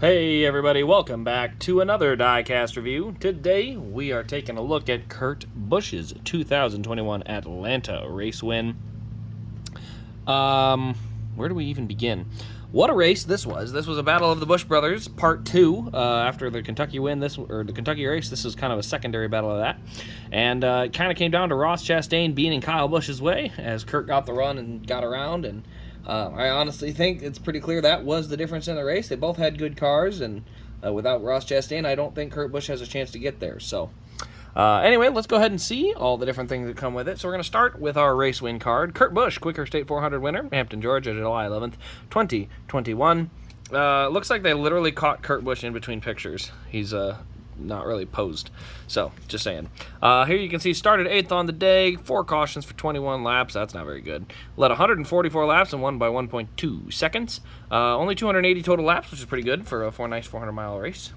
Hey everybody, welcome back to another Diecast review. Today we are taking a look at Kurt Busch's 2021 Atlanta race win. Where do we even begin? What a race this was. This was a battle of the Busch brothers, part 2. After the Kentucky win, the Kentucky race, this is kind of a secondary battle of that. And it kind of came down to Ross Chastain being in Kyle Busch's way as Kurt got the run and got around, and I honestly think it's pretty clear that was the difference in the race. They both had good cars, and without Ross Chastain, I don't think Kurt Busch has a chance to get there. So, anyway, let's go ahead and see all the different things that come with it. So we're going to start with our race win card. Kurt Busch, Quaker State 400 winner, Hampton, Georgia, July 11th, 2021. Looks like they literally caught Kurt Busch in between pictures. He's not really posed. So, just saying. Here you can see started 8th on the day, 4 cautions for 21 laps. That's not very good. Led 144 laps and won by 1.2 seconds. Only 280 total laps, which is pretty good for a nice 400-mile race.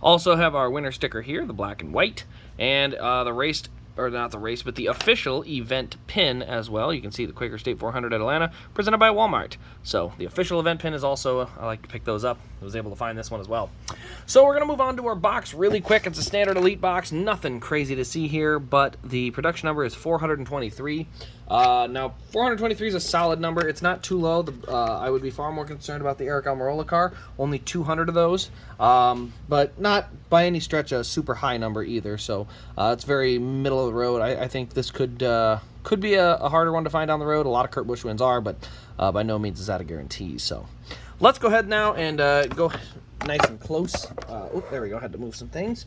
Also have our winner sticker here, the black and white, and the official event pin as well. You can see the Quaker State 400 at Atlanta, presented by Walmart. So the official event pin is also, I like to pick those up. I was able to find this one as well. So we're going to move on to our box really quick. It's a standard Elite box, nothing crazy to see here, but the production number is 423. Now, 423 is a solid number. It's not too low. I would be far more concerned about the Eric Almirola car. Only 200 of those, but not by any stretch a super high number either. So it's very middle of the road. I think this could be a harder one to find down the road. A lot of Kurt Busch wins are, but by no means is that a guarantee. So let's go ahead now and go nice and close. There we go. Had to move some things.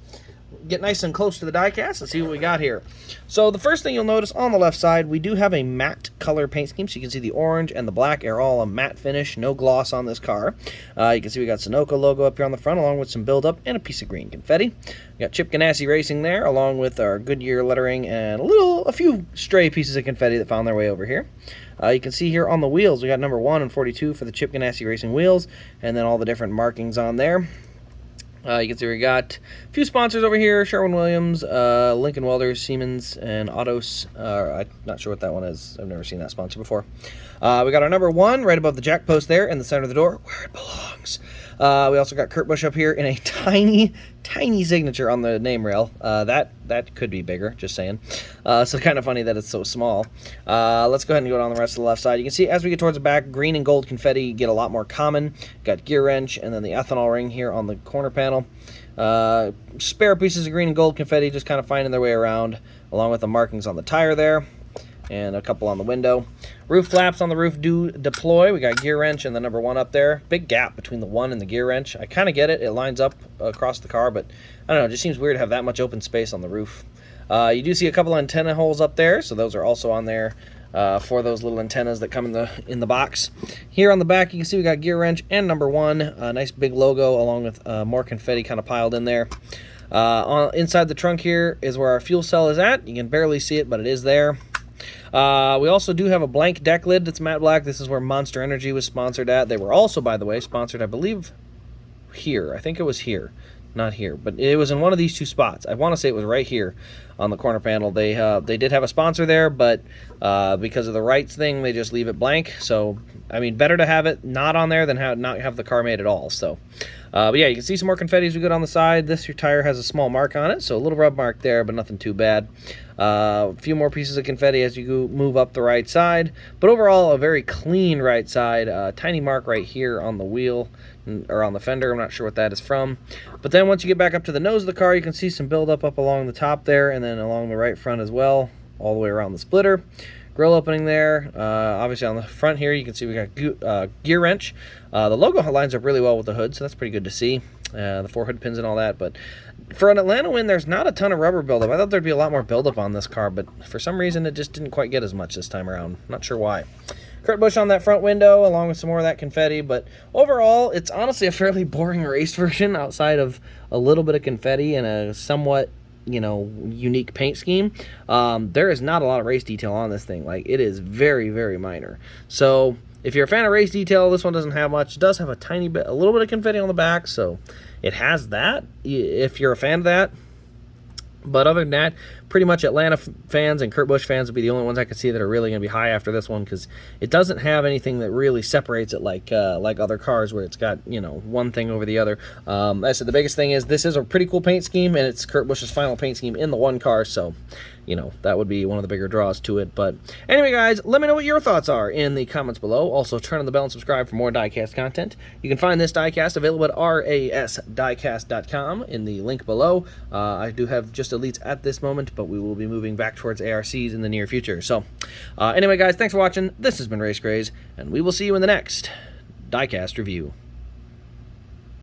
Get nice and close to the diecast and see what we got here. So the first thing you'll notice on the left side, we do have a matte color paint scheme. So you can see the orange and the black are all a matte finish, no gloss on this car. You can see we got Sunoco logo up here on the front, along with some buildup and a piece of green confetti. We got Chip Ganassi Racing there, along with our Goodyear lettering and a few stray pieces of confetti that found their way over here. You can see here on the wheels, we got number 1 and 42 for the Chip Ganassi Racing wheels, and then all the different markings on there. You can see we got a few sponsors over here, Sherwin-Williams, Lincoln Welders, Siemens, and Autos. I'm not sure what that one is. I've never seen that sponsor before. We got our number 1 right above the jack post there in the center of the door, where it belongs. We also got Kurt Busch up here in a tiny signature on the name rail. That could be bigger, just saying. So kind of funny that it's so small. Let's go ahead and go down the rest of the left side. You can see as we get towards the back, green and gold confetti get a lot more common. Got gear wrench and then the ethanol ring here on the corner panel. Spare pieces of green and gold confetti just kind of finding their way around, along with the markings on the tire there. And a couple on the window. Roof flaps on the roof do deploy. We got gear wrench and the number 1 up there. Big gap between the 1 and the gear wrench. I kind of get it. It lines up across the car, but I don't know. It just seems weird to have that much open space on the roof. You do see a couple antenna holes up there, so those are also on there for those little antennas that come in the box. Here on the back, you can see we got gear wrench and number 1. A nice big logo along with more confetti kind of piled in there. Inside the trunk here is where our fuel cell is at. You can barely see it, but it is there. We also do have a blank deck lid that's matte black. This is where Monster Energy was sponsored at. They were also, by the way, sponsored, I believe, here. I think it was here. Not here, but it was in one of these 2 spots. I want to say it was right here on the corner panel. They did have a sponsor there, but because of the rights thing, they just leave it blank. So, I mean, better to have it not on there than not have the car made at all. So, but yeah, you can see some more confetti as we go down the side. Your tire has a small mark on it, so a little rub mark there, but nothing too bad. A few more pieces of confetti as you move up the right side, but overall a very clean right side. Tiny mark right here on the wheel or on the fender. I'm not sure what that is from, but then once you get back up to the nose of the car, you can see some buildup up along the top there, and then along the right front as well, all the way around the splitter. Grill opening there. Obviously on the front here, you can see we got gear wrench. The logo lines up really well with the hood, so that's pretty good to see. The 4 hood pins and all that, but for an Atlanta win, there's not a ton of rubber buildup. I thought there'd be a lot more buildup on this car, but for some reason, it just didn't quite get as much this time around. Not sure why. Kurt Busch on that front window, along with some more of that confetti, but overall, it's honestly a fairly boring race version outside of a little bit of confetti and a somewhat, unique paint scheme. There is not a lot of race detail on this thing. Like, it is very, very minor. So, if you're a fan of race detail, this one doesn't have much. It does have a little bit of confetti on the back, so it has that. If you're a fan of that, But other than that, pretty much Atlanta fans and Kurt Busch fans would be the only ones I could see that are really going to be high after this one, because it doesn't have anything that really separates it like other cars where it's got, you know, one thing over the other. As I said, the biggest thing is this is a pretty cool paint scheme, and it's Kurt Busch's final paint scheme in the one car, so, you know, that would be one of the bigger draws to it. But anyway, guys, let me know what your thoughts are in the comments below. Also, turn on the bell and subscribe for more Diecast content. You can find this Diecast available at rasdiecast.com in the link below. I do have just elites at this moment, but we will be moving back towards ARCs in the near future. So, anyway, guys, thanks for watching. This has been Race Craze, and we will see you in the next Diecast review.